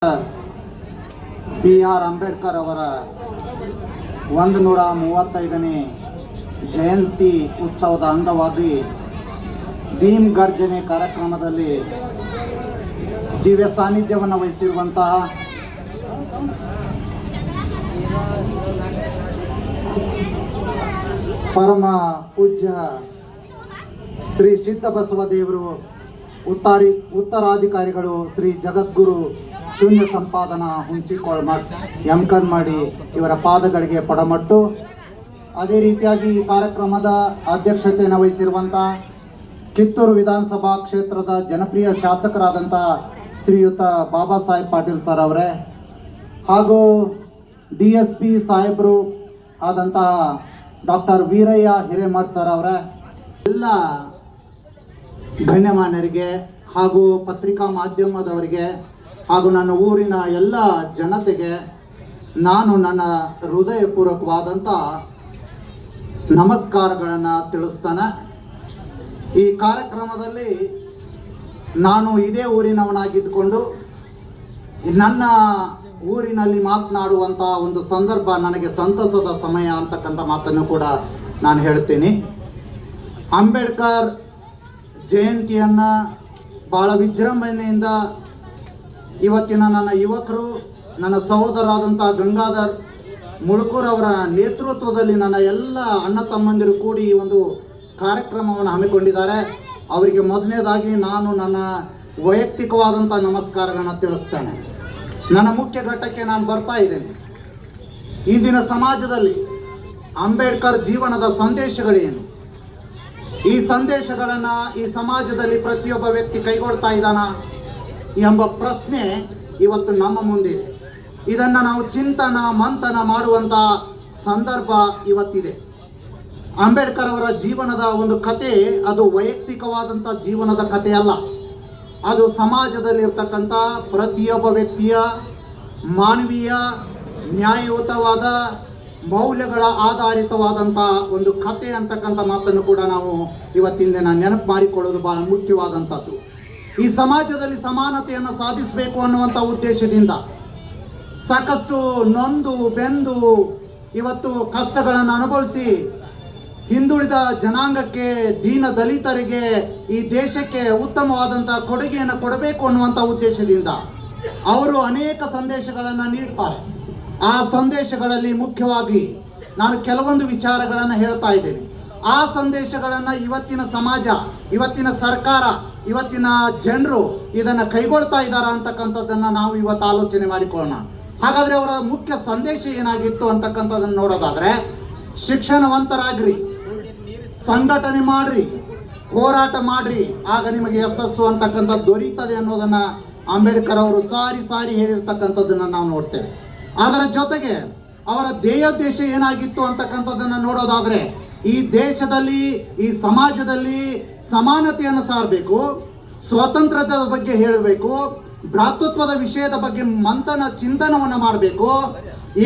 BR Ambedkar ಅವರ 135ನೇ ಜಯಂತಿ ಉತ್ಸವದ ಅಂಗವಾಗಿ ಭೀಮ್ ಗರ್ಜನೆ ಕಾರ್ಯಕ್ರಮದಲ್ಲಿ ದಿವ್ಯ ಸಾನ್ನಿಧ್ಯವನ್ನು ವಹಿಸಿರುವಂತಹ ಪರಮ ಪೂಜ್ಯ ಶ್ರೀ ಸಿದ್ದಬಸವ ದೇವರು ಉತ್ತರಾಧಿಕಾರಿಗಳು ಶ್ರೀ ಜಗದ್ಗುರು ಶೂನ್ಯ ಸಂಪಾದನಾ ಹುಣಸಿಕೊಳಮಠ ಯಮಕನ್ಮಡಿ ಇವರ ಪಾದಗಳಿಗೆ ಪಡಮಟ್ಟು. ಅದೇ ರೀತಿಯಾಗಿ ಈ ಕಾರ್ಯಕ್ರಮದ ಅಧ್ಯಕ್ಷತೆಯನ್ನು ವಹಿಸಿರುವಂಥ ಕಿತ್ತೂರು ವಿಧಾನಸಭಾ ಕ್ಷೇತ್ರದ ಜನಪ್ರಿಯ ಶಾಸಕರಾದಂಥ ಶ್ರೀಯುತ ಬಾಬಾ ಸಾಹೇಬ್ ಪಾಟೀಲ್ ಸರ್ ಅವರೇ, ಹಾಗೂ DSP ಸಾಹೇಬರು ಆದಂತಹ ಡಾಕ್ಟರ್ ವೀರಯ್ಯ ಹಿರೇಮಠ್ ಸರ್ ಅವರೇ, ಎಲ್ಲ ಗಣ್ಯಮಾನ್ಯರಿಗೆ ಹಾಗೂ ಪತ್ರಿಕಾ ಮಾಧ್ಯಮದವರಿಗೆ ಹಾಗೂ ನನ್ನ ಊರಿನ ಎಲ್ಲ ಜನತೆಗೆ ನಾನು ನನ್ನ ಹೃದಯಪೂರ್ವಕವಾದಂಥ ನಮಸ್ಕಾರಗಳನ್ನು ತಿಳಿಸ್ತಾನೆ. ಈ ಕಾರ್ಯಕ್ರಮದಲ್ಲಿ ನಾನು ಇದೇ ಊರಿನವನಾಗಿದ್ದುಕೊಂಡು ನನ್ನ ಊರಿನಲ್ಲಿ ಮಾತನಾಡುವಂಥ ಒಂದು ಸಂದರ್ಭ ನನಗೆ ಸಂತಸದ ಸಮಯ ಅಂತಕ್ಕಂಥ ಮಾತನ್ನು ಕೂಡ ನಾನು ಹೇಳ್ತೀನಿ. ಅಂಬೇಡ್ಕರ್ ಜಯಂತಿಯನ್ನು ಭಾಳ ವಿಜೃಂಭಣೆಯಿಂದ ಇವತ್ತಿನ ನನ್ನ ಯುವಕರು, ನನ್ನ ಸಹೋದರರಾದಂಥ ಗಂಗಾಧರ್ ಮುಳ್ಕೂರವರ ನೇತೃತ್ವದಲ್ಲಿ ನನ್ನ ಎಲ್ಲ ಅಣ್ಣ ತಮ್ಮಂದಿರು ಕೂಡಿ ಈ ಒಂದು ಕಾರ್ಯಕ್ರಮವನ್ನು ಹಮ್ಮಿಕೊಂಡಿದ್ದಾರೆ. ಅವರಿಗೆ ಮೊದಲನೇದಾಗಿ ನಾನು ನನ್ನ ವೈಯಕ್ತಿಕವಾದಂಥ ನಮಸ್ಕಾರಗಳನ್ನು ತಿಳಿಸ್ತೇನೆ. ನನ್ನ ಮುಖ್ಯ ಘಟ್ಟಕ್ಕೆ ನಾನು ಬರ್ತಾ ಇದ್ದೇನೆ. ಇಂದಿನ ಸಮಾಜದಲ್ಲಿ ಅಂಬೇಡ್ಕರ್ ಜೀವನದ ಸಂದೇಶಗಳೇನು, ಈ ಸಂದೇಶಗಳನ್ನು ಈ ಸಮಾಜದಲ್ಲಿ ಪ್ರತಿಯೊಬ್ಬ ವ್ಯಕ್ತಿ ಕೈಗೊಳ್ತಾ ಇದ್ದಾನ ಎಂಬ ಪ್ರಶ್ನೆ ಇವತ್ತು ನಮ್ಮ ಮುಂದಿದೆ. ಇದನ್ನು ನಾವು ಮಂಥನ ಮಾಡುವಂಥ ಸಂದರ್ಭ ಇವತ್ತಿದೆ. ಅಂಬೇಡ್ಕರ್ ಅವರ ಜೀವನದ ಒಂದು ಕತೆ, ಅದು ವೈಯಕ್ತಿಕವಾದಂಥ ಜೀವನದ ಕತೆ ಅಲ್ಲ, ಅದು ಸಮಾಜದಲ್ಲಿರ್ತಕ್ಕಂಥ ಪ್ರತಿಯೊಬ್ಬ ವ್ಯಕ್ತಿಯ ಮಾನವೀಯ ನ್ಯಾಯಯುತವಾದ ಮೌಲ್ಯಗಳ ಆಧಾರಿತವಾದಂಥ ಒಂದು ಕತೆ ಅಂತಕ್ಕಂಥ ಮಾತನ್ನು ಕೂಡ ನಾವು ಇವತ್ತಿನ ದಿನ ನೆನಪು ಮಾಡಿಕೊಳ್ಳೋದು ಭಾಳ ಮುಖ್ಯವಾದಂಥದ್ದು. ಈ ಸಮಾಜದಲ್ಲಿ ಸಮಾನತೆಯನ್ನು ಸಾಧಿಸಬೇಕು ಅನ್ನುವಂಥ ಉದ್ದೇಶದಿಂದ ಸಾಕಷ್ಟು ನೊಂದು ಬೆಂದು ಇವತ್ತು ಕಷ್ಟಗಳನ್ನು ಅನುಭವಿಸಿ ಹಿಂದುಳಿದ ಜನಾಂಗಕ್ಕೆ, ದೀನ ದಲಿತರಿಗೆ, ಈ ದೇಶಕ್ಕೆ ಉತ್ತಮವಾದಂಥ ಕೊಡುಗೆಯನ್ನು ಕೊಡಬೇಕು ಅನ್ನುವಂಥ ಉದ್ದೇಶದಿಂದ ಅವರು ಅನೇಕ ಸಂದೇಶಗಳನ್ನು ನೀಡ್ತಾರೆ. ಆ ಸಂದೇಶಗಳಲ್ಲಿ ಮುಖ್ಯವಾಗಿ ನಾನು ಕೆಲವೊಂದು ವಿಚಾರಗಳನ್ನು ಹೇಳ್ತಾ ಇದ್ದೇನೆ. ಆ ಸಂದೇಶಗಳನ್ನು ಇವತ್ತಿನ ಸಮಾಜ, ಇವತ್ತಿನ ಸರ್ಕಾರ, ಇವತ್ತಿನ ಜನರು ಇದನ್ನು ಕೈಗೊಳ್ತಾ ಇದ್ದಾರಾ ಅಂತಕ್ಕಂಥದ್ದನ್ನು ನಾವು ಇವತ್ತು ಆಲೋಚನೆ ಮಾಡಿಕೊಳ್ಳೋಣ. ಹಾಗಾದರೆ ಅವರ ಮುಖ್ಯ ಸಂದೇಶ ಏನಾಗಿತ್ತು ಅಂತಕ್ಕಂಥದ್ದನ್ನು ನೋಡೋದಾದರೆ, ಶಿಕ್ಷಣವಂತರಾಗ್ರಿ, ಸಂಘಟನೆ ಮಾಡ್ರಿ, ಹೋರಾಟ ಮಾಡ್ರಿ, ಆಗ ನಿಮಗೆ ಯಶಸ್ಸು ಅಂತಕ್ಕಂಥದ್ದು ದೊರೀತದೆ ಅನ್ನೋದನ್ನು ಅಂಬೇಡ್ಕರ್ ಅವರು ಸಾರಿ ಸಾರಿ ಹೇಳಿರ್ತಕ್ಕಂಥದ್ದನ್ನು ನಾವು ನೋಡ್ತೇವೆ. ಅದರ ಜೊತೆಗೆ ಅವರ ಧ್ಯೇಯೋದ್ದೇಶ ಏನಾಗಿತ್ತು ಅಂತಕ್ಕಂಥದ್ದನ್ನು ನೋಡೋದಾದರೆ, ಈ ದೇಶದಲ್ಲಿ, ಈ ಸಮಾಜದಲ್ಲಿ ಸಮಾನತೆಯನ್ನು ಸಾರಬೇಕು, ಸ್ವಾತಂತ್ರ್ಯದ ಬಗ್ಗೆ ಹೇಳಬೇಕು, ಭ್ರಾತೃತ್ವದ ವಿಷಯದ ಬಗ್ಗೆ ಚಿಂತನವನ್ನು ಮಾಡಬೇಕು,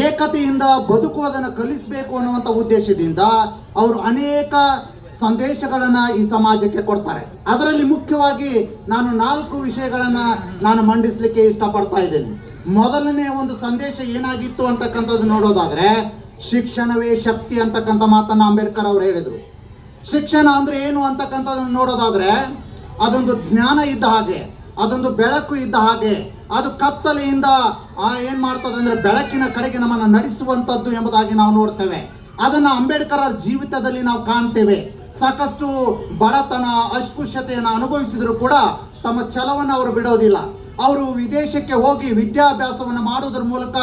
ಏಕತೆಯಿಂದ ಬದುಕುವುದನ್ನು ಕಲಿಸಬೇಕು ಅನ್ನುವಂಥ ಉದ್ದೇಶದಿಂದ ಅವರು ಅನೇಕ ಸಂದೇಶಗಳನ್ನು ಈ ಸಮಾಜಕ್ಕೆ ಕೊಡ್ತಾರೆ. ಅದರಲ್ಲಿ ಮುಖ್ಯವಾಗಿ ನಾನು 4 ವಿಷಯಗಳನ್ನು ನಾನು ಮಂಡಿಸಲಿಕ್ಕೆ ಇಷ್ಟಪಡ್ತಾ ಇದ್ದೇನೆ. ಮೊದಲನೇ ಒಂದು ಸಂದೇಶ ಏನಾಗಿತ್ತು ಅಂತಕ್ಕಂಥದ್ದು ನೋಡೋದಾದರೆ, ಶಿಕ್ಷಣವೇ ಶಕ್ತಿ ಅಂತಕ್ಕಂಥ ಮಾತನ್ನು ಅಂಬೇಡ್ಕರ್ ಅವರು ಹೇಳಿದರು. ಶಿಕ್ಷಣ ಅಂದರೆ ಏನು ಅಂತಕ್ಕಂಥದ್ದನ್ನು ನೋಡೋದಾದರೆ, ಅದೊಂದು ಜ್ಞಾನ ಇದ್ದ ಹಾಗೆ, ಅದೊಂದು ಬೆಳಕು ಇದ್ದ ಹಾಗೆ, ಅದು ಕತ್ತಲೆಯಿಂದ ಏನು ಮಾಡ್ತದೆ ಅಂದರೆ ಬೆಳಕಿನ ಕಡೆಗೆ ನಮ್ಮನ್ನು ನಡೆಸುವಂಥದ್ದು ಎಂಬುದಾಗಿ ನಾವು ನೋಡ್ತೇವೆ. ಅದನ್ನು ಅಂಬೇಡ್ಕರ್ ಅವರ ಜೀವಿತದಲ್ಲಿ ನಾವು ಕಾಣ್ತೇವೆ. ಸಾಕಷ್ಟು ಬಡತನ, ಅಸ್ಪೃಶ್ಯತೆಯನ್ನು ಅನುಭವಿಸಿದರೂ ಕೂಡ ತಮ್ಮ ಛಲವನ್ನು ಅವರು ಬಿಡೋದಿಲ್ಲ. ಅವರು ವಿದೇಶಕ್ಕೆ ಹೋಗಿ ವಿದ್ಯಾಭ್ಯಾಸವನ್ನು ಮಾಡುವುದರ ಮೂಲಕ,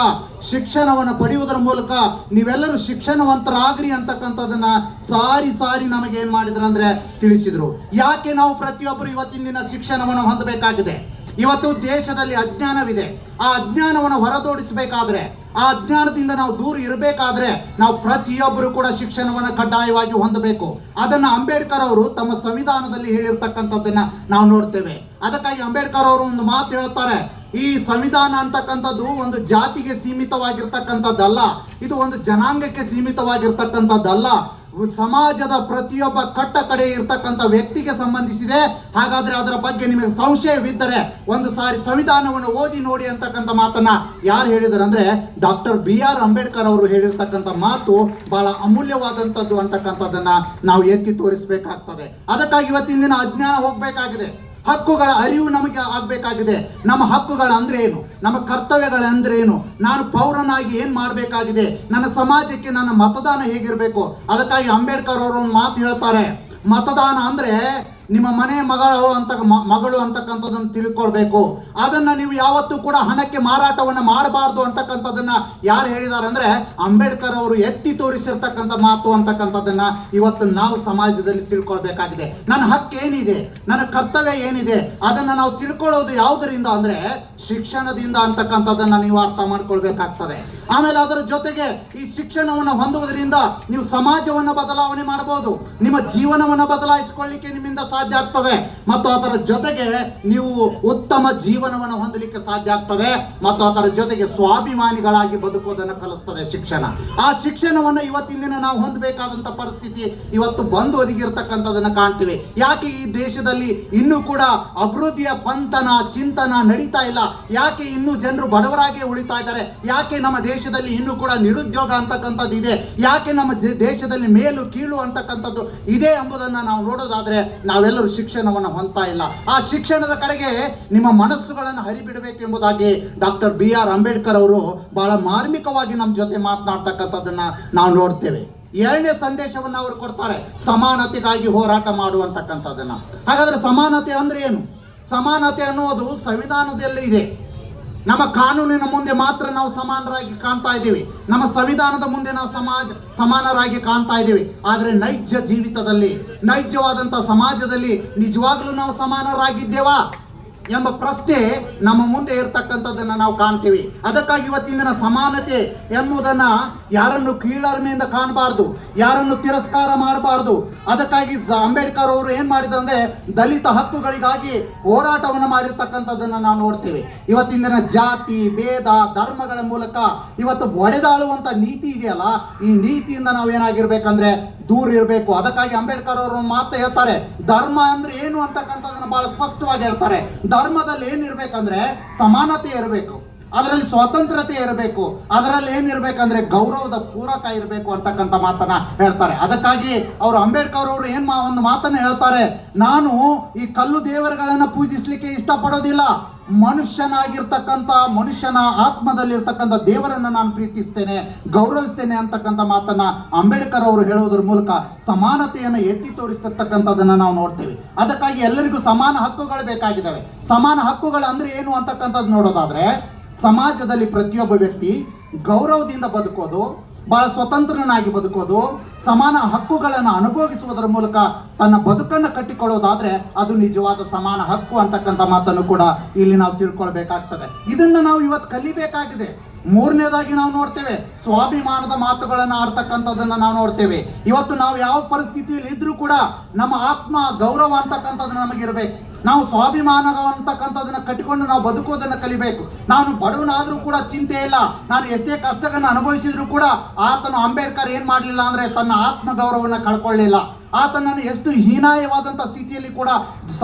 ಶಿಕ್ಷಣವನ್ನು ಪಡೆಯುವುದರ ಮೂಲಕ ನೀವೆಲ್ಲರೂ ಶಿಕ್ಷಣವಂತರಾಗ್ರಿ ಅಂತಕ್ಕಂಥದ್ದನ್ನು ಸಾರಿ ಸಾರಿ ನಮಗೆ ಏನು ಮಾಡಿದ್ರು ಅಂದರೆ ತಿಳಿಸಿದರು. ಯಾಕೆ ನಾವು ಪ್ರತಿಯೊಬ್ಬರು ಇವತ್ತಿನ ದಿನ ಶಿಕ್ಷಣವನ್ನು ಹೊಂದಬೇಕಾಗಿದೆ? ಇವತ್ತು ದೇಶದಲ್ಲಿ ಅಜ್ಞಾನವಿದೆ. ಆ ಅಜ್ಞಾನವನ್ನು ಹೊರದೋಡಿಸಬೇಕಾದ್ರೆ, ಆ ಅಜ್ಞಾನದಿಂದ ನಾವು ದೂರ ಇರಬೇಕಾದ್ರೆ ನಾವು ಪ್ರತಿಯೊಬ್ಬರು ಕೂಡ ಶಿಕ್ಷಣವನ್ನು ಕಡ್ಡಾಯವಾಗಿ ಹೊಂದಬೇಕು. ಅದನ್ನು ಅಂಬೇಡ್ಕರ್ ಅವರು ತಮ್ಮ ಸಂವಿಧಾನದಲ್ಲಿ ಹೇಳಿರ್ತಕ್ಕಂಥದ್ದನ್ನು ನಾವು ನೋಡ್ತೇವೆ. ಅದಕ್ಕಾಗಿ ಅಂಬೇಡ್ಕರ್ ಅವರು ಒಂದು ಮಾತು ಹೇಳ್ತಾರೆ, ಈ ಸಂವಿಧಾನ ಅಂತಕ್ಕಂಥದ್ದು ಒಂದು ಜಾತಿಗೆ ಸೀಮಿತವಾಗಿರ್ತಕ್ಕಂಥದ್ದಲ್ಲ, ಇದು ಒಂದು ಜನಾಂಗಕ್ಕೆ ಸೀಮಿತವಾಗಿರ್ತಕ್ಕಂಥದ್ದಲ್ಲ. ಸಮಾಜದ ಪ್ರತಿಯೊಬ್ಬ ಕಟ್ಟ ಕಡೆ ಇರ್ತಕ್ಕಂಥ ವ್ಯಕ್ತಿಗೆ ಸಂಬಂಧಿಸಿದೆ. ಹಾಗಾದ್ರೆ ಅದರ ಬಗ್ಗೆ ನಿಮಗೆ ಸಂಶಯವಿದ್ದರೆ ಒಂದು ಸಾರಿ ಸಂವಿಧಾನವನ್ನು ಓದಿ ನೋಡಿ ಅಂತಕ್ಕಂಥ ಮಾತನ್ನ ಯಾರು ಹೇಳಿದರು ಅಂದ್ರೆ ಡಾಕ್ಟರ್ BR ಅಂಬೇಡ್ಕರ್ ಅವರು ಹೇಳಿರ್ತಕ್ಕಂಥ ಮಾತು ಬಹಳ ಅಮೂಲ್ಯವಾದಂಥದ್ದು ಅಂತಕ್ಕಂಥದ್ದನ್ನ ನಾವು ಎತ್ತಿ ತೋರಿಸಬೇಕಾಗ್ತದೆ. ಅದಕ್ಕಾಗಿ ಇವತ್ತಿನ ದಿನ ಅಜ್ಞಾನ ಹೋಗಬೇಕಾಗಿದೆ. ಹಕ್ಕುಗಳ ಅರಿವು ನಮಗೆ ಆಗಬೇಕಾಗಿದೆ. ನಮ್ಮ ಹಕ್ಕುಗಳು ಅಂದ್ರೆ ಏನು, ನಮ್ಮ ಕರ್ತವ್ಯಗಳು ಅಂದ್ರೆ ಏನು, ನಾನು ಪೌರನಾಗಿ ಏನು ಮಾಡಬೇಕಾಗಿದೆ, ನನ್ನ ಸಮಾಜಕ್ಕೆ ನನ್ನ ಮತದಾನ ಹೇಗಿರಬೇಕು. ಅದಕ್ಕಾಗಿ ಅಂಬೇಡ್ಕರ್ ಅವರು ಒಂದು ಮಾತು ಹೇಳ್ತಾರೆ, ಮತದಾನ ಅಂದ್ರೆ ನಿಮ್ಮ ಮನೆ ಮಗಳು ಅಂತಕ್ಕಂಥದ್ದನ್ನು ತಿಳ್ಕೊಳ್ಬೇಕು. ಅದನ್ನ ನೀವು ಯಾವತ್ತೂ ಕೂಡ ಹಣಕ್ಕೆ ಮಾರಾಟವನ್ನು ಮಾಡಬಾರ್ದು ಅಂತಕ್ಕಂಥದ್ದನ್ನ ಯಾರು ಹೇಳಿದ್ದಾರೆ ಅಂದ್ರೆ ಅಂಬೇಡ್ಕರ್ ಅವರು ಎತ್ತಿ ತೋರಿಸಿರ್ತಕ್ಕಂಥ ಮಾತು ಅಂತಕ್ಕಂಥದ್ದನ್ನ ಇವತ್ತು ನಾವು ಸಮಾಜದಲ್ಲಿ ತಿಳ್ಕೊಳ್ಬೇಕಾಗಿದೆ. ನನ್ನ ಹಕ್ಕು ಏನಿದೆ, ನನ್ನ ಕರ್ತವ್ಯ ಏನಿದೆ, ಅದನ್ನ ನಾವು ತಿಳ್ಕೊಳ್ಳೋದು ಯಾವುದರಿಂದ ಅಂದ್ರೆ ಶಿಕ್ಷಣದಿಂದ ಅಂತಕ್ಕಂಥದ್ದನ್ನ ನೀವು ಅರ್ಥ ಮಾಡ್ಕೊಳ್ಬೇಕಾಗ್ತದೆ. ಆಮೇಲೆ ಅದರ ಜೊತೆಗೆ ಈ ಶಿಕ್ಷಣವನ್ನು ಹೊಂದುವುದರಿಂದ ನೀವು ಸಮಾಜವನ್ನು ಬದಲಾವಣೆ ಮಾಡಬಹುದು, ನಿಮ್ಮ ಜೀವನವನ್ನು ಬದಲಾಯಿಸಿಕೊಳ್ಳಿಕ್ಕೆ ನಿಮ್ಮಿಂದ ಸಾಧ್ಯ ಆಗ್ತದೆ, ಮತ್ತು ಅದರ ಜೊತೆಗೆ ನೀವು ಉತ್ತಮ ಜೀವನವನ್ನು ಹೊಂದಲಿಕ್ಕೆ ಸಾಧ್ಯ ಆಗ್ತದೆ, ಮತ್ತು ಅದರ ಜೊತೆಗೆ ಸ್ವಾಭಿಮಾನಿಗಳಾಗಿ ಬದುಕೋದನ್ನು ಕಲಿಸ್ತದೆ ಶಿಕ್ಷಣ. ಆ ಶಿಕ್ಷಣವನ್ನು ಇವತ್ತಿನ ದಿನ ನಾವು ಹೊಂದಬೇಕಾದಂತ ಪರಿಸ್ಥಿತಿ ಇವತ್ತು ಬಂದು ಒದಗಿರ್ತಕ್ಕಂಥದನ್ನ ಕಾಣ್ತೀವಿ. ಯಾಕೆ ಈ ದೇಶದಲ್ಲಿ ಇನ್ನೂ ಕೂಡ ಅಭಿವೃದ್ಧಿಯ ಪಂಥನ ಚಿಂತನ ನಡೀತಾ ಇಲ್ಲ? ಯಾಕೆ ಇನ್ನೂ ಜನರು ಬಡವರಾಗಿ ಉಳಿತಾ ಇದ್ದಾರೆ? ಯಾಕೆ ನಮ್ಮ ದೇಶದಲ್ಲಿ ಇನ್ನೂ ಕೂಡ ನಿರುದ್ಯೋಗ ಅಂತಕ್ಕಂಥದ್ದು ಇದೆ? ಯಾಕೆ ನಮ್ಮ ದೇಶದಲ್ಲಿ ಮೇಲು ಕೀಳು ಅಂತಕ್ಕಂಥದ್ದು ಇದೆ ಎಂಬುದನ್ನು ನಾವು ನೋಡೋದಾದ್ರೆ ನಾವೆಲ್ಲರೂ ಶಿಕ್ಷಣವನ್ನು ಹೊಂದ್ತಾ ಇಲ್ಲ. ಆ ಶಿಕ್ಷಣದ ಕಡೆಗೆ ನಿಮ್ಮ ಮನಸ್ಸುಗಳನ್ನು ಹರಿಬಿಡಬೇಕು ಎಂಬುದಾಗಿ ಡಾಕ್ಟರ್ BR ಅಂಬೇಡ್ಕರ್ ಅವರು ಬಹಳ ಮಾರ್ಮಿಕವಾಗಿ ನಮ್ಮ ಜೊತೆ ಮಾತನಾಡ್ತಕ್ಕಂಥದ್ದನ್ನ ನಾವು ನೋಡ್ತೇವೆ. ಎರಡನೇ ಸಂದೇಶವನ್ನು ಅವರು ಕೊಡ್ತಾರೆ, ಸಮಾನತೆಗಾಗಿ ಹೋರಾಟ ಮಾಡುವಂತಕ್ಕಂಥದ್ದನ್ನ. ಹಾಗಾದ್ರೆ ಸಮಾನತೆ ಅಂದ್ರೆ ಏನು? ಸಮಾನತೆ ಅನ್ನೋದು ಸಂವಿಧಾನದಲ್ಲಿ ಇದೆ. ನಮ್ಮ ಕಾನೂನಿನ ಮುಂದೆ ಮಾತ್ರ ನಾವು ಸಮಾನರಾಗಿ ಕಾಣ್ತಾ ಇದ್ದೀವಿ, ನಮ್ಮ ಸಂವಿಧಾನದ ಮುಂದೆ ನಾವು ಸಮಾನರಾಗಿ ಕಾಣ್ತಾ ಇದ್ದೀವಿ. ಆದರೆ ನೈಜ ಜೀವಿತದಲ್ಲಿ, ನೈಜವಾದಂಥ ಸಮಾಜದಲ್ಲಿ ನಿಜವಾಗ್ಲೂ ನಾವು ಸಮಾನರಾಗಿದ್ದೇವಾ ಎಂಬ ಪ್ರಶ್ನೆ ನಮ್ಮ ಮುಂದೆ ಇರತಕ್ಕಂಥದ್ದನ್ನು ನಾವು ಕಾಣ್ತೀವಿ. ಅದಕ್ಕಾಗಿ ಇವತ್ತಿನ ಸಮಾನತೆ ಎಂಬುದನ್ನು ಯಾರನ್ನು ಕೀಳರಿಮೆಯಿಂದ ಕಾಣಬಾರ್ದು, ಯಾರನ್ನು ತಿರಸ್ಕಾರ ಮಾಡಬಾರ್ದು. ಅದಕ್ಕಾಗಿ ಅಂಬೇಡ್ಕರ್ ಅವರು ಏನು ಮಾಡಿದಂದ್ರೆ ದಲಿತ ಹಕ್ಕುಗಳಿಗಾಗಿ ಹೋರಾಟವನ್ನು ಮಾಡಿರ್ತಕ್ಕಂಥದ್ದನ್ನು ನಾವು ನೋಡ್ತೇವೆ. ಇವತ್ತಿನ ದಿನ ಜಾತಿ ಭೇದ ಧರ್ಮಗಳ ಮೂಲಕ ಇವತ್ತು ಒಡೆದಾಳುವಂಥ ನೀತಿ ಇದೆಯಲ್ಲ, ಈ ನೀತಿಯಿಂದ ನಾವೇನಾಗಿರ್ಬೇಕಂದ್ರೆ ದೂರ ಇರಬೇಕು. ಅದಕ್ಕಾಗಿ ಅಂಬೇಡ್ಕರ್ ಅವರು ಮಾತು ಹೇಳ್ತಾರೆ, ಧರ್ಮ ಅಂದ್ರೆ ಏನು ಅಂತಕ್ಕಂಥದ್ದನ್ನು ಬಹಳ ಸ್ಪಷ್ಟವಾಗಿ ಹೇಳ್ತಾರೆ. ಧರ್ಮದಲ್ಲಿ ಏನಿರ್ಬೇಕಂದ್ರೆ ಸಮಾನತೆ ಇರಬೇಕು, ಅದರಲ್ಲಿ ಸ್ವಾತಂತ್ರ್ಯತೆ ಇರಬೇಕು, ಅದರಲ್ಲಿ ಏನಿರ್ಬೇಕಂದ್ರೆ ಗೌರವದ ಪೂರಕ ಇರಬೇಕು ಅಂತಕ್ಕಂಥ ಮಾತನ್ನ ಹೇಳ್ತಾರೆ. ಅದಕ್ಕಾಗಿ ಅವರು ಅಂಬೇಡ್ಕರ್ ಅವರು ಒಂದು ಮಾತನ್ನ ಹೇಳ್ತಾರೆ, ನಾನು ಈ ಕಲ್ಲು ದೇವರುಗಳನ್ನ ಪೂಜಿಸ್ಲಿಕ್ಕೆ ಇಷ್ಟಪಡೋದಿಲ್ಲ, ಮನುಷ್ಯನಾಗಿರ್ತಕ್ಕಂಥ ಮನುಷ್ಯನ ಆತ್ಮದಲ್ಲಿರ್ತಕ್ಕಂಥ ದೇವರನ್ನ ನಾನು ಪ್ರೀತಿಸ್ತೇನೆ, ಗೌರವಿಸ್ತೇನೆ ಅಂತಕ್ಕಂಥ ಮಾತನ್ನ ಅಂಬೇಡ್ಕರ್ ಅವರು ಹೇಳುವುದರ ಮೂಲಕ ಸಮಾನತೆಯನ್ನು ಎತ್ತಿ ತೋರಿಸಿರ್ತಕ್ಕಂಥದ್ದನ್ನ ನಾವು ನೋಡ್ತೇವೆ. ಅದಕ್ಕಾಗಿ ಎಲ್ಲರಿಗೂ ಸಮಾನ ಹಕ್ಕುಗಳು ಬೇಕಾಗಿದ್ದಾವೆ. ಸಮಾನ ಹಕ್ಕುಗಳು ಅಂದ್ರೆ ಏನು ಅಂತಕ್ಕಂಥದ್ದು ನೋಡೋದಾದ್ರೆ ಸಮಾಜದಲ್ಲಿ ಪ್ರತಿಯೊಬ್ಬ ವ್ಯಕ್ತಿ ಗೌರವದಿಂದ ಬದುಕೋದು, ಬಹಳ ಸ್ವತಂತ್ರನಾಗಿ ಬದುಕೋದು, ಸಮಾನ ಹಕ್ಕುಗಳನ್ನು ಅನುಭವಿಸುವುದರ ಮೂಲಕ ತನ್ನ ಬದುಕನ್ನು ಕಟ್ಟಿಕೊಳ್ಳೋದಾದ್ರೆ ಅದು ನಿಜವಾದ ಸಮಾನ ಹಕ್ಕು ಅಂತಕ್ಕಂಥ ಮಾತನ್ನು ಕೂಡ ಇಲ್ಲಿ ನಾವು ತಿಳ್ಕೊಳ್ಬೇಕಾಗ್ತದೆ. ಇದನ್ನು ನಾವು ಇವತ್ತು ಕಲಿಬೇಕಾಗಿದೆ. ಮೂರನೇದಾಗಿ ನಾವು ನೋಡ್ತೇವೆ ಸ್ವಾಭಿಮಾನದ ಮಾತುಗಳನ್ನು ಆಡ್ತಕ್ಕಂಥದ್ದನ್ನು ನಾವು ನೋಡ್ತೇವೆ. ಇವತ್ತು ನಾವು ಯಾವ ಪರಿಸ್ಥಿತಿಯಲ್ಲಿ ಇದ್ರೂ ಕೂಡ ನಮ್ಮ ಆತ್ಮ ಗೌರವ ಅಂತಕ್ಕಂಥದ್ದು ನಮಗಿರ್ಬೇಕು. ನಾವು ಸ್ವಾಭಿಮಾನ ಅಂತಕ್ಕಂಥದ್ದನ್ನ ಕಟ್ಟಿಕೊಂಡು ನಾವು ಬದುಕೋದನ್ನು ಕಲಿಬೇಕು. ನಾನು ಬಡವನಾದ್ರೂ ಕೂಡ ಚಿಂತೆ ಇಲ್ಲ, ನಾನು ಎಷ್ಟೇ ಕಷ್ಟಗಳನ್ನು ಅನುಭವಿಸಿದ್ರು ಕೂಡ ಆತನು ಅಂಬೇಡ್ಕರ್ ಏನ್ ಮಾಡಲಿಲ್ಲ ಅಂದ್ರೆ ತನ್ನ ಆತ್ಮ ಗೌರವವನ್ನು ಕಳ್ಕೊಳ್ಳಿಲ್ಲ. ಆತನನ್ನು ಎಷ್ಟು ಹೀನಾಯವಾದಂಥ ಸ್ಥಿತಿಯಲ್ಲಿ ಕೂಡ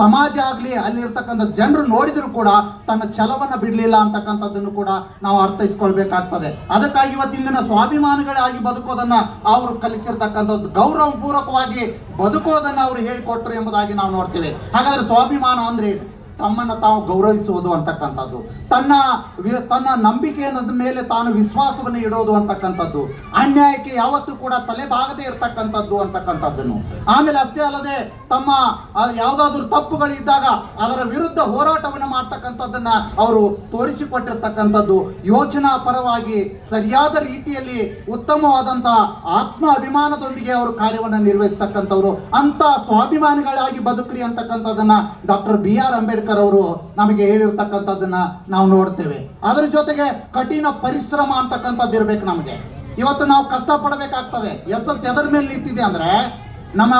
ಸಮಾಜ ಆಗಲಿ ಅಲ್ಲಿರ್ತಕ್ಕಂಥ ಜನರು ನೋಡಿದ್ರು ಕೂಡ ತನ್ನ ಛಲವನ್ನು ಬಿಡಲಿಲ್ಲ ಅಂತಕ್ಕಂಥದ್ದನ್ನು ಕೂಡ ನಾವು ಅರ್ಥೈಸ್ಕೊಳ್ಬೇಕಾಗ್ತದೆ. ಅದಕ್ಕಾಗಿ ಇವತ್ತಿನ ದಿನ ಸ್ವಾಭಿಮಾನಿಗಳಾಗಿ ಬದುಕೋದನ್ನು ಅವರು ಕಲಿಸಿರ್ತಕ್ಕಂಥದ್ದು, ಗೌರವ ಪೂರ್ವಕವಾಗಿ ಬದುಕೋದನ್ನು ಅವರು ಹೇಳಿಕೊಟ್ರು ಎಂಬುದಾಗಿ ನಾವು ನೋಡ್ತೇವೆ. ಹಾಗಾದ್ರೆ ಸ್ವಾಭಿಮಾನ ಅಂದ್ರೆ ತಮ್ಮನ್ನು ತಾವು ಗೌರವಿಸುವುದು ಅಂತಕ್ಕಂಥದ್ದು, ತನ್ನ ನಂಬಿಕೆಯ ಮೇಲೆ ತಾನು ವಿಶ್ವಾಸವನ್ನು ಇಡೋದು ಅಂತಕ್ಕಂಥದ್ದು, ಅನ್ಯಾಯಕ್ಕೆ ಯಾವತ್ತೂ ಕೂಡ ತಲೆಬಾಗದೆ ಇರತಕ್ಕಂಥದ್ದು ಅಂತಕ್ಕಂಥದ್ದನ್ನು. ಆಮೇಲೆ ಅಷ್ಟೇ ಅಲ್ಲದೆ ತಮ್ಮ ಯಾವುದಾದ್ರೂ ತಪ್ಪುಗಳಿದ್ದಾಗ ಅದರ ವಿರುದ್ಧ ಹೋರಾಟವನ್ನು ಮಾಡ್ತಕ್ಕಂಥದ್ದನ್ನ ಅವರು ತೋರಿಸಿಕೊಟ್ಟಿರ್ತಕ್ಕಂಥದ್ದು, ಯೋಚನಾ ಪರವಾಗಿ ಸರಿಯಾದ ರೀತಿಯಲ್ಲಿ ಉತ್ತಮವಾದಂಥ ಆತ್ಮ ಅಭಿಮಾನದೊಂದಿಗೆ ಅವರು ಕಾರ್ಯವನ್ನು ನಿರ್ವಹಿಸ್ತಕ್ಕಂಥವ್ರು. ಅಂತ ಸ್ವಾಭಿಮಾನಿಗಳಾಗಿ ಬದುಕ್ರಿ ಅಂತಕ್ಕಂಥದ್ದನ್ನ ಡಾಕ್ಟರ್ BR ಅಂಬೇಡ್ಕರ್ ಅವರು ನಮಗೆ ಹೇಳಿರ್ತಕ್ಕಂಥದ್ದನ್ನ ನಾವು ನೋಡ್ತೇವೆ. ಅದರ ಜೊತೆಗೆ ಕಠಿಣ ಪರಿಶ್ರಮ ಅಂತಕ್ಕಂಥದ್ದು ಇರ್ಬೇಕು ನಮಗೆ. ಇವತ್ತು ನಾವು ಕಷ್ಟ ಪಡಬೇಕಾಗ್ತದೆ. ಎದರ ಮೇಲೆ ನಿಂತಿದೆ ಅಂದ್ರೆ ನಮ್ಮ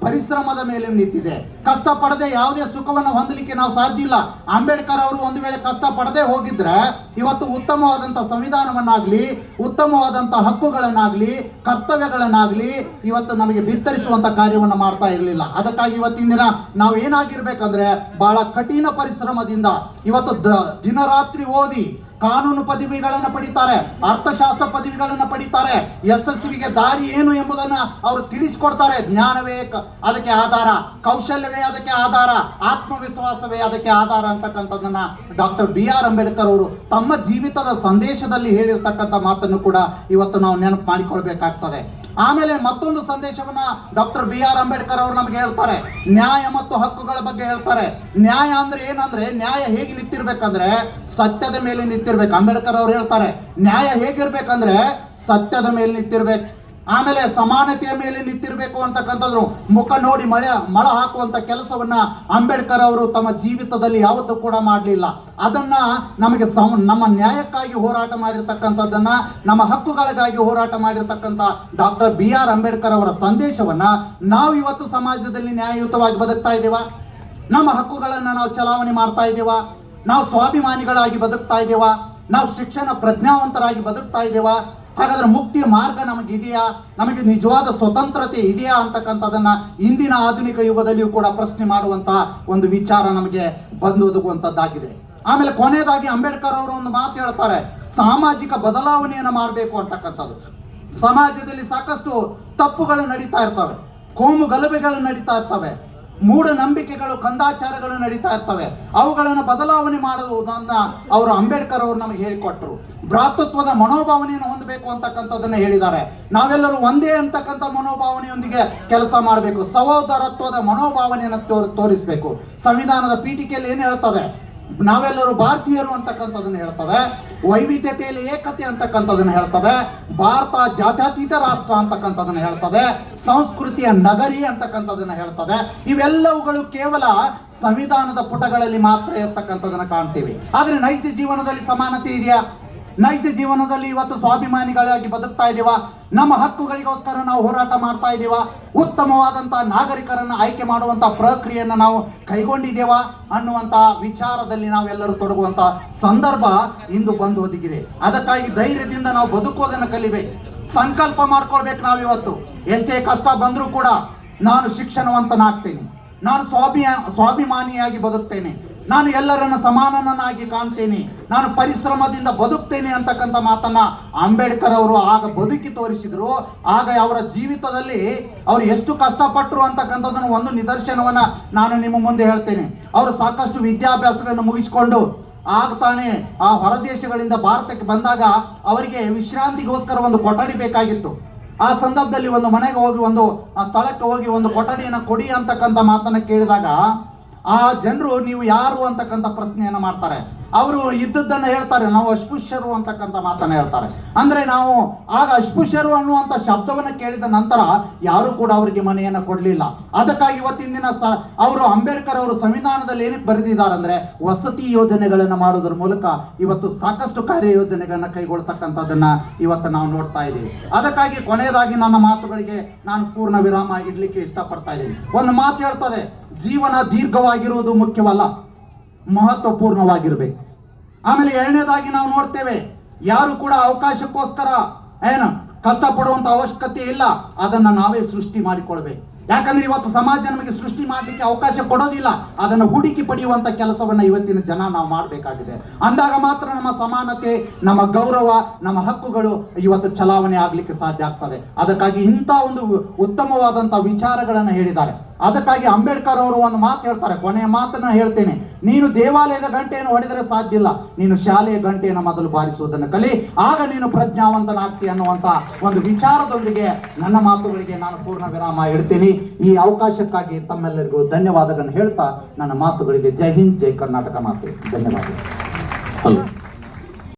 ಪರಿಶ್ರಮದ ಮೇಲೆ ನಿಂತಿದೆ. ಕಷ್ಟ ಪಡದೆ ಯಾವುದೇ ಸುಖವನ್ನು ಹೊಂದಲಿಕ್ಕೆ ನಾವು ಸಾಧ್ಯ ಇಲ್ಲ. ಅಂಬೇಡ್ಕರ್ ಅವರು ಒಂದು ವೇಳೆ ಕಷ್ಟ ಪಡದೆ ಹೋಗಿದ್ರೆ ಇವತ್ತು ಉತ್ತಮವಾದಂಥ ಸಂವಿಧಾನವನ್ನಾಗಲಿ, ಉತ್ತಮವಾದಂಥ ಹಕ್ಕುಗಳನ್ನಾಗಲಿ, ಕರ್ತವ್ಯಗಳನ್ನಾಗಲಿ ಇವತ್ತು ನಮಗೆ ಬಿತ್ತರಿಸುವಂಥ ಕಾರ್ಯವನ್ನು ಮಾಡ್ತಾ ಇರಲಿಲ್ಲ. ಅದಕ್ಕಾಗಿ ಇವತ್ತಿನ ದಿನ ನಾವು ಏನಾಗಿರ್ಬೇಕಂದ್ರೆ ಬಹಳ ಕಠಿಣ ಪರಿಶ್ರಮದಿಂದ ಇವತ್ತು ದಿನರಾತ್ರಿ ಓದಿ ಕಾನೂನು ಪದವಿಗಳನ್ನು ಪಡಿತಾರೆ, ಅರ್ಥಶಾಸ್ತ್ರ ಪದವಿಗಳನ್ನು ಪಡಿತಾರೆ. ಯಶಸ್ವಿಗೆ ದಾರಿ ಏನು ಎಂಬುದನ್ನು ಅವರು ತಿಳಿಸ್ಕೊಡ್ತಾರೆ. ಜ್ಞಾನವೇ ಅದಕ್ಕೆ ಆಧಾರ, ಕೌಶಲ್ಯವೇ ಅದಕ್ಕೆ ಆಧಾರ, ಆತ್ಮವಿಶ್ವಾಸವೇ ಅದಕ್ಕೆ ಆಧಾರ ಅಂತಕ್ಕಂಥದ್ದನ್ನ ಡಾಕ್ಟರ್ BR ಅಂಬೇಡ್ಕರ್ ಅವರು ತಮ್ಮ ಜೀವಿತದ ಸಂದೇಶದಲ್ಲಿ ಹೇಳಿರ್ತಕ್ಕಂಥ ಮಾತನ್ನು ಕೂಡ ಇವತ್ತು ನಾವು ನೆನಪು ಮಾಡಿಕೊಳ್ಬೇಕಾಗ್ತದೆ. ಆಮೇಲೆ ಮತ್ತೊಂದು ಸಂದೇಶವನ್ನ ಡಾಕ್ಟರ್ BR ಅಂಬೇಡ್ಕರ್ ಅವರು ನಮಗೆ ಹೇಳ್ತಾರೆ. ನ್ಯಾಯ ಮತ್ತು ಹಕ್ಕುಗಳ ಬಗ್ಗೆ ಹೇಳ್ತಾರೆ. ನ್ಯಾಯ ಅಂದ್ರೆ ಏನಂದ್ರೆ, ನ್ಯಾಯ ಹೇಗೆ ನಿಂತಿರ್ಬೇಕಂದ್ರೆ ಸತ್ಯದ ಮೇಲೆ ನಿಂತಿರ್ಬೇಕು. ಅಂಬೇಡ್ಕರ್ ಅವರು ಹೇಳ್ತಾರೆ ನ್ಯಾಯ ಹೇಗಿರ್ಬೇಕಂದ್ರೆ ಸತ್ಯದ ಮೇಲೆ ನಿಂತಿರ್ಬೇಕು. ಆಮೇಲೆ ಸಮಾನತೆಯ ಮೇಲೆ ನಿಂತಿರ್ಬೇಕು ಅಂತಕ್ಕಂಥದ್ರು. ಮುಖ ನೋಡಿ ಮಳ ಹಾಕುವಂತ ಕೆಲಸವನ್ನ ಅಂಬೇಡ್ಕರ್ ಅವರು ತಮ್ಮ ಜೀವಿತದಲ್ಲಿ ಯಾವತ್ತೂ ಕೂಡ ಮಾಡಲಿಲ್ಲ. ಅದನ್ನ ನಮಗೆ ನಮ್ಮ ನ್ಯಾಯಕ್ಕಾಗಿ ಹೋರಾಟ ಮಾಡಿರ್ತಕ್ಕಂಥದ್ದನ್ನ, ನಮ್ಮ ಹಕ್ಕುಗಳಿಗಾಗಿ ಹೋರಾಟ ಮಾಡಿರ್ತಕ್ಕಂಥ ಡಾಕ್ಟರ್ BR ಅಂಬೇಡ್ಕರ್ ಅವರ ಸಂದೇಶವನ್ನ ನಾವು ಇವತ್ತು ಸಮಾಜದಲ್ಲಿ ನ್ಯಾಯಯುತವಾಗಿ ಬದುಕ್ತಾ ಇದ್ದೇವಾ? ನಮ್ಮ ಹಕ್ಕುಗಳನ್ನು ನಾವು ಚಲಾವಣೆ ಮಾಡ್ತಾ ಇದ್ದೇವಾ? ನಾವು ಸ್ವಾಭಿಮಾನಿಗಳಾಗಿ ಬದುಕ್ತಾ ಇದ್ದೇವಾ? ನಾವು ಶಿಕ್ಷಣ ಪ್ರಜ್ಞಾವಂತರಾಗಿ ಬದುಕ್ತಾ ಇದ್ದೇವಾ? ಹಾಗಾದ್ರೆ ಮುಕ್ತಿಯ ಮಾರ್ಗ ನಮಗಿದೆಯಾ? ನಮಗೆ ನಿಜವಾದ ಸ್ವತಂತ್ರತೆ ಇದೆಯಾ ಅಂತಕ್ಕಂಥದ್ದನ್ನ ಇಂದಿನ ಆಧುನಿಕ ಯುಗದಲ್ಲಿಯೂ ಕೂಡ ಪ್ರಶ್ನೆ ಮಾಡುವಂತ ಒಂದು ವಿಚಾರ ನಮಗೆ ಬಂದು ಒದಗುವಂಥದ್ದಾಗಿದೆ. ಆಮೇಲೆ ಕೊನೆಯದಾಗಿ ಅಂಬೇಡ್ಕರ್ ಅವರು ಒಂದು ಮಾತು ಹೇಳ್ತಾರೆ, ಸಾಮಾಜಿಕ ಬದಲಾವಣೆಯನ್ನು ಮಾಡಬೇಕು ಅಂತಕ್ಕಂಥದ್ದು. ಸಮಾಜದಲ್ಲಿ ಸಾಕಷ್ಟು ತಪ್ಪುಗಳು ನಡೀತಾ ಇರ್ತವೆ, ಕೋಮು ಗಲಭೆಗಳು ನಡೀತಾ ಇರ್ತವೆ, ಮೂಢನಂಬಿಕೆಗಳು, ಕಂದಾಚಾರಗಳು ನಡೀತಾ ಇರ್ತವೆ. ಅವುಗಳನ್ನು ಬದಲಾವಣೆ ಮಾಡುವುದನ್ನ ಅವರು ಅಂಬೇಡ್ಕರ್ ಅವರು ನಮಗೆ ಹೇಳಿಕೊಟ್ಟರು. ಭ್ರಾತೃತ್ವದ ಮನೋಭಾವನೆಯನ್ನು ಹೊಂದಬೇಕು ಅಂತಕ್ಕಂಥದ್ದನ್ನ ಹೇಳಿದ್ದಾರೆ. ನಾವೆಲ್ಲರೂ ಒಂದೇ ಅಂತಕ್ಕಂಥ ಮನೋಭಾವನೆಯೊಂದಿಗೆ ಕೆಲಸ ಮಾಡಬೇಕು. ಸಹೋದರತ್ವದ ಮನೋಭಾವನೆಯನ್ನು ತೋರಿಸಬೇಕು. ಸಂವಿಧಾನದ ಪೀಠಿಕೆಯಲ್ಲಿ ಏನು ಹೇಳ್ತದೆ? ನಾವೆಲ್ಲರೂ ಭಾರತೀಯರು ಅಂತಕ್ಕಂಥದ್ದನ್ನು ಹೇಳ್ತದೆ. ವೈವಿಧ್ಯತೆಯಲ್ಲಿ ಏಕತೆ ಅಂತಕ್ಕಂಥದ್ದನ್ನು ಹೇಳ್ತದೆ. ಭಾರತ ಜಾತ್ಯತೀತ ರಾಷ್ಟ್ರ ಅಂತಕ್ಕಂಥದ್ದನ್ನು ಹೇಳ್ತದೆ. ಸಂಸ್ಕೃತಿಯ ನಗರಿ ಅಂತಕ್ಕಂಥದ್ದನ್ನು ಹೇಳ್ತದೆ. ಇವೆಲ್ಲವುಗಳು ಕೇವಲ ಸಂವಿಧಾನದ ಪುಟಗಳಲ್ಲಿ ಮಾತ್ರ ಇರ್ತಕ್ಕಂಥದ್ದನ್ನು ಕಾಣ್ತೀವಿ. ಆದರೆ ನೈಜ ಜೀವನದಲ್ಲಿ ಸಮಾನತೆ ಇದೆಯಾ? ನೈಜ ಜೀವನದಲ್ಲಿ ಇವತ್ತು ಸ್ವಾಭಿಮಾನಿಗಳಾಗಿ ಬದುಕ್ತಾ ಇದ್ದೀವಾ? ನಮ್ಮ ಹಕ್ಕುಗಳಿಗೋಸ್ಕರ ನಾವು ಹೋರಾಟ ಮಾಡ್ತಾ ಇದ್ದೀವಾ? ಉತ್ತಮವಾದಂಥ ನಾಗರಿಕರನ್ನು ಆಯ್ಕೆ ಮಾಡುವಂಥ ಪ್ರಕ್ರಿಯೆಯನ್ನು ನಾವು ಕೈಗೊಂಡಿದ್ದೇವಾ ಅನ್ನುವಂಥ ವಿಚಾರದಲ್ಲಿ ನಾವೆಲ್ಲರೂ ತೊಡಗುವಂಥ ಸಂದರ್ಭ ಇಂದು ಬಂದು ಒದಗಿದೆ. ಅದಕ್ಕಾಗಿ ಧೈರ್ಯದಿಂದ ನಾವು ಬದುಕೋದನ್ನು ಕಲಿಬೇಕು, ಸಂಕಲ್ಪ ಮಾಡ್ಕೊಳ್ಬೇಕು. ನಾವಿವತ್ತು ಎಷ್ಟೇ ಕಷ್ಟ ಬಂದರೂ ಕೂಡ ನಾನು ಶಿಕ್ಷಣವಂತನಾಗ್ತೇನೆ, ನಾನು ಸ್ವಾಭಿಮಾನಿಯಾಗಿ ಬದುಕ್ತೇನೆ, ನಾನು ಎಲ್ಲರನ್ನ ಸಮಾನನಾಗಿ ಕಾಣ್ತೇನೆ, ನಾನು ಪರಿಶ್ರಮದಿಂದ ಬದುಕ್ತೇನೆ ಅಂತಕ್ಕಂಥ ಮಾತನ್ನ ಅಂಬೇಡ್ಕರ್ ಅವರು ಆಗ ಬದುಕಿ ತೋರಿಸಿದ್ರು. ಆಗ ಅವರ ಜೀವಿತದಲ್ಲಿ ಅವರು ಎಷ್ಟು ಕಷ್ಟಪಟ್ಟರು ಅಂತಕ್ಕಂಥದ್ದನ್ನು ಒಂದು ನಿದರ್ಶನವನ್ನ ನಾನು ನಿಮ್ಮ ಮುಂದೆ ಹೇಳ್ತೇನೆ. ಅವರು ಸಾಕಷ್ಟು ವಿದ್ಯಾಭ್ಯಾಸಗಳನ್ನು ಮುಗಿಸಿಕೊಂಡು ಆಗ್ತಾನೆ ಆ ಹೊರದೇಶಗಳಿಂದ ಭಾರತಕ್ಕೆ ಬಂದಾಗ ಅವರಿಗೆ ವಿಶ್ರಾಂತಿಗೋಸ್ಕರ ಒಂದು ಕೊಠಡಿ ಬೇಕಾಗಿತ್ತು. ಆ ಸಂದರ್ಭದಲ್ಲಿ ಒಂದು ಮನೆಗೆ ಹೋಗಿ ಆ ಸ್ಥಳಕ್ಕೆ ಹೋಗಿ ಒಂದು ಕೊಠಡಿಯನ್ನು ಕೊಡಿ ಅಂತಕ್ಕಂಥ ಮಾತನ್ನು ಕೇಳಿದಾಗ ಆ ಜನರು ನೀವು ಯಾರು ಅಂತಕ್ಕಂಥ ಪ್ರಶ್ನೆಯನ್ನು ಮಾಡ್ತಾರೆ. ಅವರು ಇದ್ದದ್ದನ್ನು ಹೇಳ್ತಾರೆ, ನಾವು ಅಸ್ಪೃಶ್ಯರು ಅಂತಕ್ಕಂಥ ಮಾತನ್ನ ಹೇಳ್ತಾರೆ. ಅಂದ್ರೆ ನಾವು ಆಗ ಅಸ್ಪೃಶ್ಯರು ಅನ್ನುವಂಥ ಶಬ್ದವನ್ನು ಕೇಳಿದ ನಂತರ ಯಾರು ಕೂಡ ಅವರಿಗೆ ಮನೆಯನ್ನು ಕೊಡಲಿಲ್ಲ. ಅದಕ್ಕಾಗಿ ಇವತ್ತಿನ ದಿನ ಅವರು ಅಂಬೇಡ್ಕರ್ ಅವರು ಸಂವಿಧಾನದಲ್ಲಿ ಏನಕ್ಕೆ ಬರೆದಿದ್ದಾರೆ ಅಂದ್ರೆ ವಸತಿ ಯೋಜನೆಗಳನ್ನು ಮಾಡೋದ್ರ ಮೂಲಕ ಇವತ್ತು ಸಾಕಷ್ಟು ಕಾರ್ಯಯೋಜನೆಗಳನ್ನ ಕೈಗೊಳ್ತಕ್ಕಂಥದ್ದನ್ನ ಇವತ್ತು ನಾವು ನೋಡ್ತಾ ಇದ್ದೀವಿ. ಅದಕ್ಕಾಗಿ ಕೊನೆಯದಾಗಿ ನನ್ನ ಮಾತುಗಳಿಗೆ ನಾನು ಪೂರ್ಣ ವಿರಾಮ ಇಡ್ಲಿಕ್ಕೆ ಇಷ್ಟಪಡ್ತಾ ಇದ್ದೀನಿ. ಒಂದು ಮಾತು ಹೇಳ್ತದೆ, ಜೀವನ ದೀರ್ಘವಾಗಿರುವುದು ಮುಖ್ಯವಲ್ಲ, ಮಹತ್ವಪೂರ್ಣವಾಗಿರ್ಬೇಕು. ಆಮೇಲೆ ಎರಡನೇದಾಗಿ ನಾವು ನೋಡ್ತೇವೆ, ಯಾರು ಕೂಡ ಅವಕಾಶಕ್ಕೋಸ್ಕರ ಕಷ್ಟಪಡುವಂತ ಅವಶ್ಯಕತೆ ಇಲ್ಲ, ಅದನ್ನ ನಾವೇ ಸೃಷ್ಟಿ ಮಾಡಿಕೊಳ್ಬೇಕು. ಯಾಕಂದ್ರೆ ಇವತ್ತು ಸಮಾಜ ನಮಗೆ ಸೃಷ್ಟಿ ಮಾಡಲಿಕ್ಕೆ ಅವಕಾಶ ಕೊಡೋದಿಲ್ಲ, ಅದನ್ನು ಹುಡುಕಿ ಪಡೆಯುವಂತ ಕೆಲಸವನ್ನ ಇವತ್ತಿನ ಜನ ನಾವು ಮಾಡಬೇಕಾಗಿದೆ. ಅಂದಾಗ ಮಾತ್ರ ನಮ್ಮ ಸಮಾನತೆ, ನಮ್ಮ ಗೌರವ, ನಮ್ಮ ಹಕ್ಕುಗಳು ಇವತ್ತು ಚಲಾವಣೆ ಆಗ್ಲಿಕ್ಕೆ ಸಾಧ್ಯ ಆಗ್ತದೆ. ಅದಕ್ಕಾಗಿ ಇಂಥ ಒಂದು ಉತ್ತಮವಾದಂತ ವಿಚಾರಗಳನ್ನು ಹೇಳಿದ್ದಾರೆ. ಅದಕ್ಕಾಗಿ ಅಂಬೇಡ್ಕರ್ ಅವರು ಒಂದು ಮಾತು ಹೇಳ್ತಾರೆ, ಕೊನೆಯ ಮಾತನ್ನ ಹೇಳ್ತೇನೆ, ನೀನು ದೇವಾಲಯದ ಗಂಟೆಯನ್ನು ಹೊಡೆದರೆ ಸಾಧ್ಯ ಇಲ್ಲ, ನೀನು ಶಾಲೆಯ ಗಂಟೆಯನ್ನು ಮೊದಲು ಬಾರಿಸುವುದನ್ನು ಕಲಿ, ಆಗ ನೀನು ಪ್ರಜ್ಞಾವಂತನಾಗ್ತಿ ಅನ್ನುವಂತ ಒಂದು ವಿಚಾರದೊಂದಿಗೆ ನನ್ನ ಮಾತುಗಳಿಗೆ ನಾನು ಪೂರ್ಣ ವಿರಾಮ ಇಡ್ತೀನಿ. ಈ ಅವಕಾಶಕ್ಕಾಗಿ ತಮ್ಮೆಲ್ಲರಿಗೂ ಧನ್ಯವಾದಗಳನ್ನು ಹೇಳ್ತಾ ನನ್ನ ಮಾತುಗಳಿಗೆ ಜೈ ಹಿಂದ್, ಜೈ ಕರ್ನಾಟಕ ಮಾತೆ. ಧನ್ಯವಾದ.